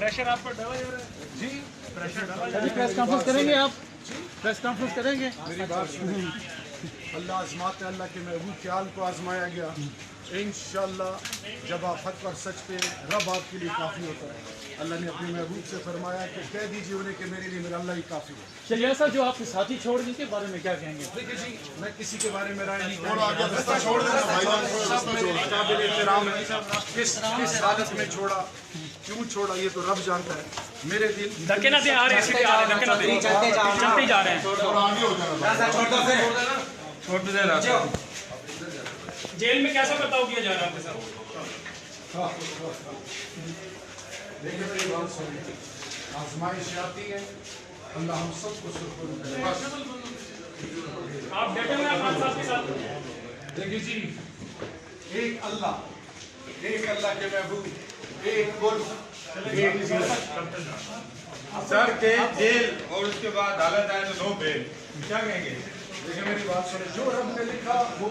Pressure आप पर डाला जा रहा है जी, प्रेशर डाला जा रहा है। प्रेस कॉन्फ्रेंस करेंगे आप? प्रेस कॉन्फ्रेंस करेंगे? मेरी बात सुनिए, अल्लाह आजमाते अल्लाह के महबूब के हाल को आजमाया गया। इंशाअल्लाह जब आप हक और सच पे रब आपके लिए काफ़ी होता है। अल्लाह ने अपने महबूब से फरमाया कि कह दीजिए उन्हें कि मेरे लिए मेरा अल्लाह ही काफ़ी है। चलिए सर, जो आपके साथी छोड़ दी के बारे में क्या कहेंगे? देखिए जी, मैं किसी के बारे में राय नहीं दूंगा। छोड़ देना सब मेरे काबिल एहतराम है। किस हालत में छोड़ा, क्यों छोड़ा, ये तो रब जानता है। मेरे दिल धक्के ना दे, आ रहे सीधे आ रहे, धक्के ना दे, चलते जा रहे हैं। छोड़ दे रहा। जेल में कैसा बर्ताव किया जा रहा है आपके साथ? देखिए मेरी बात सुनिए, आजमाइश आती है, अल्लाह हम सबको सुरक्षित करे। आप डटे हुए हैं अपने साथ के साथ? देखिए जी, एक अल्लाह के महबूब, एक मुल्क, एक सर के जेल और उसके बाद हालत आए तो नो बेल, क्या कहेंगे? देखिए मेरी बात सुनिए, जो रब ने लिखा वो